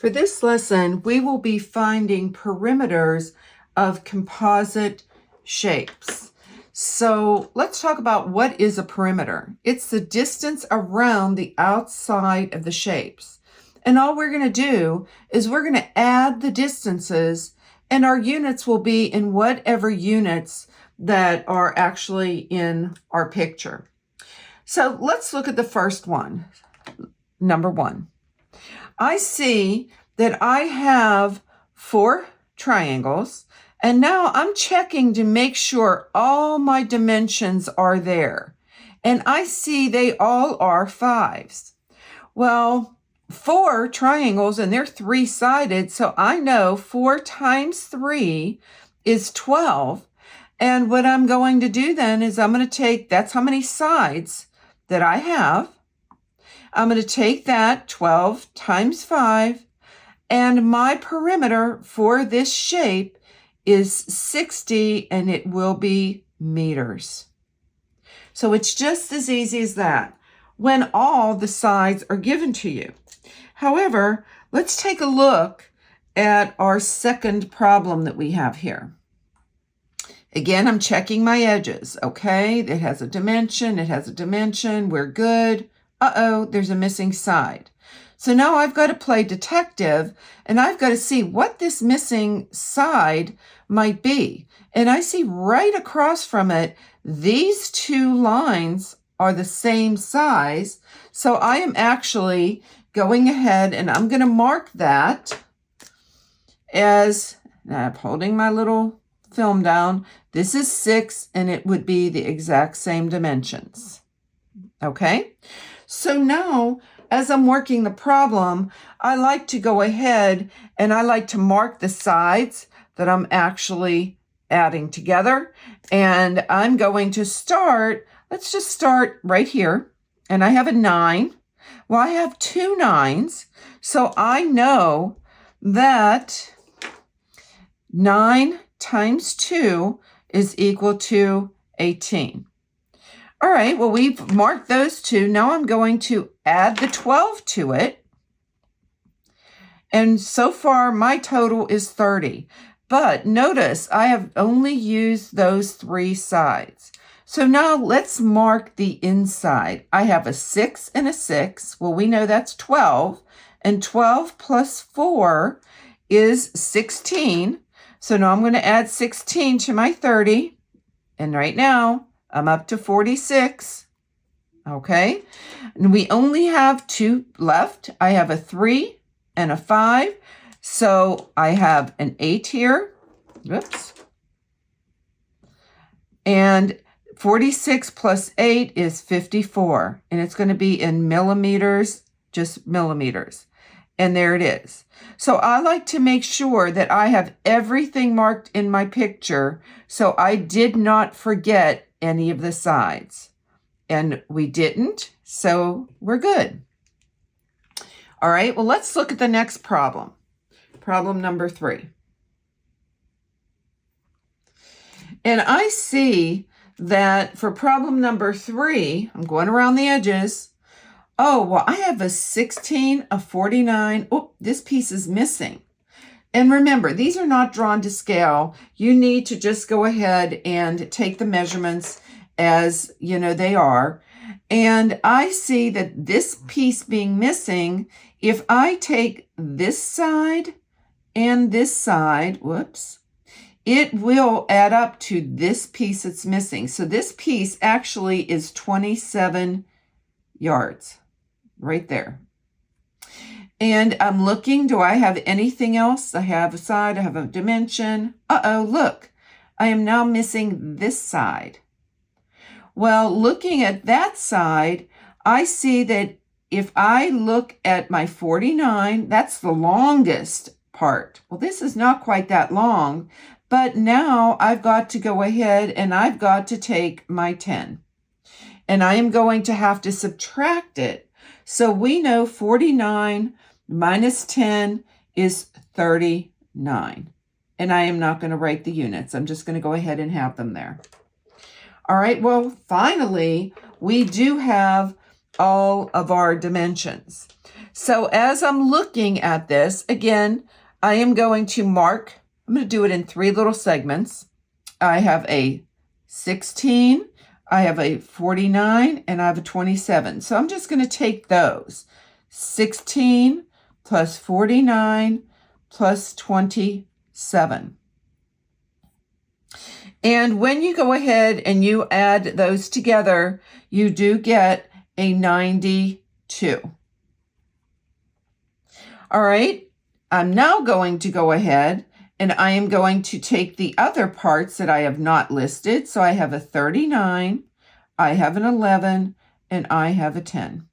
For this lesson, we will be finding perimeters of composite shapes. So let's talk about what is a perimeter. It's the distance around the outside of the shapes. And all we're going to do is we're going to add the distances, and our units will be in whatever units that are actually in our picture. So let's look at the first one, number 1. I see that I have 4 triangles, and now I'm checking to make sure all my dimensions are there. And I see they all are 5s. Well, 4 triangles, and they're 3-sided, so I know 4 times 3 is 12. And what I'm going to do then is I'm going to take, that's how many sides that I have. I'm going to take that 12 times 5, and my perimeter for this shape is 60, and it will be meters. So it's just as easy as that when all the sides are given to you. However, let's take a look at our second problem that we have here. Again, I'm checking my edges. Okay, it has a dimension, we're good. Uh-oh, there's a missing side. So now I've got to play detective, and I've got to see what this missing side might be. And I see right across from it, these 2 lines are the same size. So I am actually going ahead and I'm going to mark that as, I'm holding my little film down. This is 6, and it would be the exact same dimensions. Okay? So now, as I'm working the problem, I like to go ahead and I like to mark the sides that I'm actually adding together. And I'm going to start, let's just start right here. And I have a 9. Well, I have 2 9s. So I know that 9 times 2 is equal to 18. All right, well, we've marked those 2. Now I'm going to add the 12 to it. And so far, my total is 30. But notice I have only used those 3 sides. So now let's mark the inside. I have a 6 and a 6. Well, we know that's 12. And 12 plus 4 is 16. So now I'm going to add 16 to my 30. And right now, I'm up to 46. Okay. And we only have 2 left. I have a 3 and a 5. So I have an 8 here. Oops. And 46 plus 8 is 54. And it's going to be in millimeters, just millimeters. And there it is. So I like to make sure that I have everything marked in my picture so I did not forget any of the sides. And we didn't, so we're good. All right, well, let's look at the next problem. Problem number 3. And I see that for problem number 3, I'm going around the edges. Oh, well, I have a 16, a 49. Oh, this piece is missing. And remember, these are not drawn to scale. You need to just go ahead and take the measurements as, you know, they are. And I see that this piece being missing, if I take this side and this side, whoops, it will add up to this piece that's missing. So this piece actually is 27 yards. Right there. And I'm looking, do I have anything else? I have a side, I have a dimension. Uh-oh, look, I am now missing this side. Well, looking at that side, I see that if I look at my 49, that's the longest part. Well, this is not quite that long, but now I've got to go ahead and I've got to take my 10. And I am going to have to subtract it. So we know 49 minus 10 is 39. And I am not going to write the units. I'm just going to go ahead and have them there. All right, well, finally, we do have all of our dimensions. So as I'm looking at this, again, I am going to mark, I'm going to do it in 3 little segments. I have a 16, I have a 49, and I have a 27. So I'm just going to take those. 16 plus 49 plus 27. And when you go ahead and you add those together, you do get a 92. All right, I'm now going to go ahead and I am going to take the other parts that I have not listed. So I have a 39, I have an 11, and I have a 10.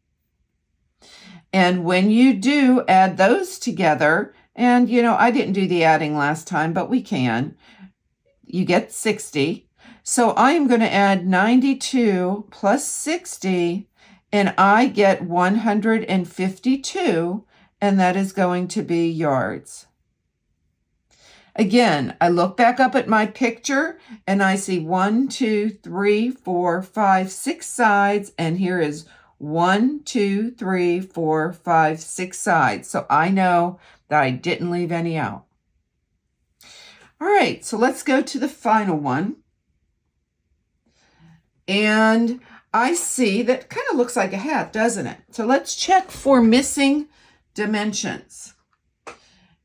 And when you do add those together, and I didn't do the adding last time, but we can, you get 60. So I am going to add 92 plus 60, and I get 152, and that is going to be yards. Again, I look back up at my picture and I see 1, 2, 3, 4, 5, 6 sides, and here is 1, 2, 3, 4, 5, 6 sides. So I know that I didn't leave any out. All right, so let's go to the final one. And I see that kind of looks like a hat, doesn't it? So let's check for missing dimensions.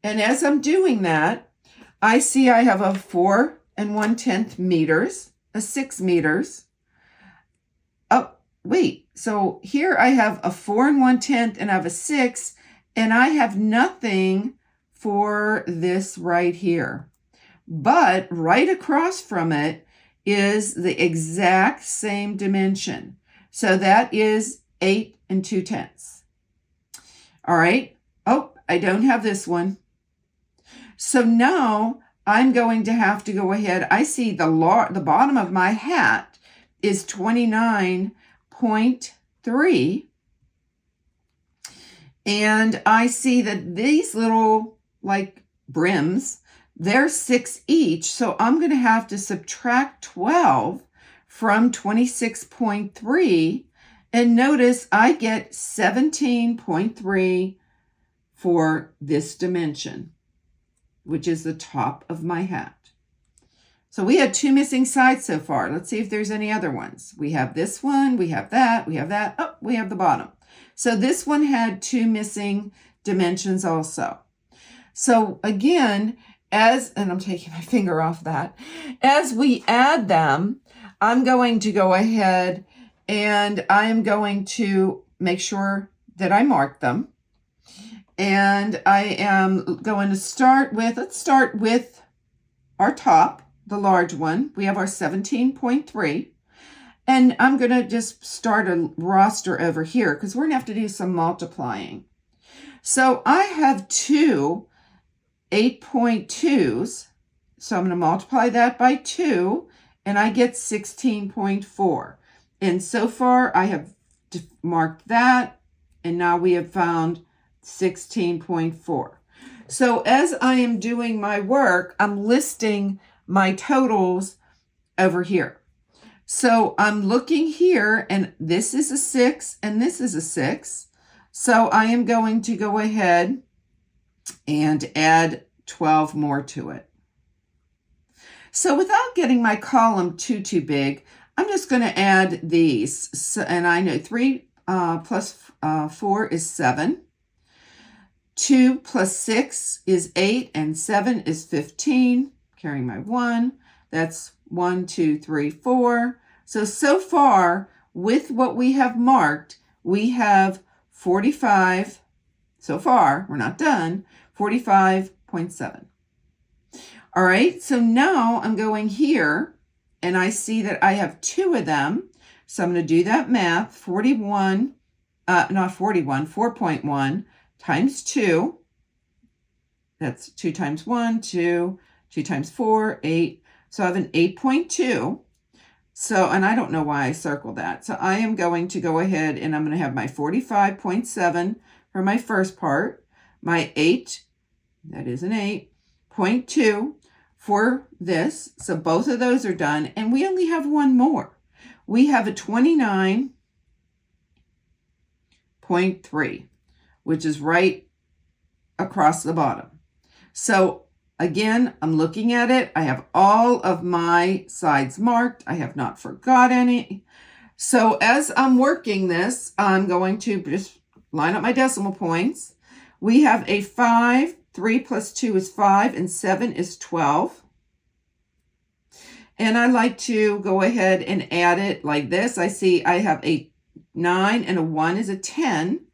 And as I'm doing that, I see I have a 4 1/10 meters, a 6 meters. Oh, wait. So here I have a 4 1/10 and I have a 6, and I have nothing for this right here. But right across from it is the exact same dimension. So that is 8 2/10. All right. Oh, I don't have this one. So now I'm going to have to go ahead. I see the bottom of my hat is 29.3. And I see that these little like brims, they're 6 each. So I'm going to have to subtract 12 from 26.3. And notice I get 17.3 for this dimension, which is the top of my hat. So we had 2 missing sides so far. Let's see if there's any other ones. We have this one, we have that, we have that. Oh, we have the bottom. So this one had 2 missing dimensions also. So again, and I'm taking my finger off that, as we add them, I'm going to go ahead and I am going to make sure that I mark them. And I am going to start with, let's start with our top, the large one. We have our 17.3. And I'm going to just start a roster over here because we're going to have to do some multiplying. So I have 2 8.2s. So I'm going to multiply that by 2, and I get 16.4. And so far I have marked that, and now we have found 16.4. So as I am doing my work, I'm listing my totals over here. So I'm looking here, and this is a 6 and this is a 6. So I am going to go ahead and add 12 more to it. So without getting my column too big, I'm just going to add these. So, and I know 3 plus 4 is 7. 2 plus 6 is 8, and 7 is 15. Carrying my 1. That's 1, 2, 3, 4. So far, with what we have marked, we have 45. So far, we're not done. 45.7. All right, so now I'm going here, and I see that I have 2 of them. So I'm going to do that math. 4.1 times 2. That's 2 times 1, 2. 2 times 4, 8. So I have an 8.2. So, and I don't know why I circled that. So I am going to go ahead and I'm going to have my 45.7 for my first part. My 8, that is an 8.2 for this. So both of those are done. And we only have one more. We have a 29.3. which is right across the bottom. So again, I'm looking at it. I have all of my sides marked. I have not forgot any. So as I'm working this, I'm going to just line up my decimal points. We have a 5. 3 plus 2 is 5, and 7 is 12. And I like to go ahead and add it like this. I see I have a 9 and a 1 is a 10,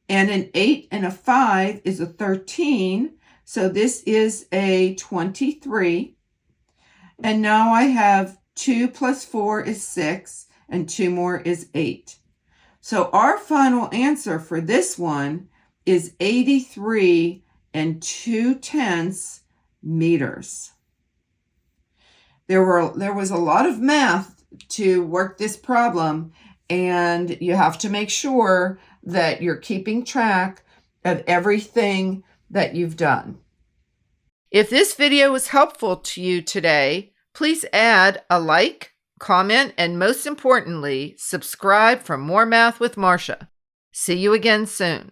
and an 8 and a 5 is a 13. So this is a 23. And now I have 2 plus 4 is 6, and 2 more is 8. So our final answer for this one is 83 and 2/10 meters. There was a lot of math to work this problem, and you have to make sure that you're keeping track of everything that you've done. If this video was helpful to you today, please add a like, comment, and most importantly, subscribe for more Math with Marcia. See you again soon.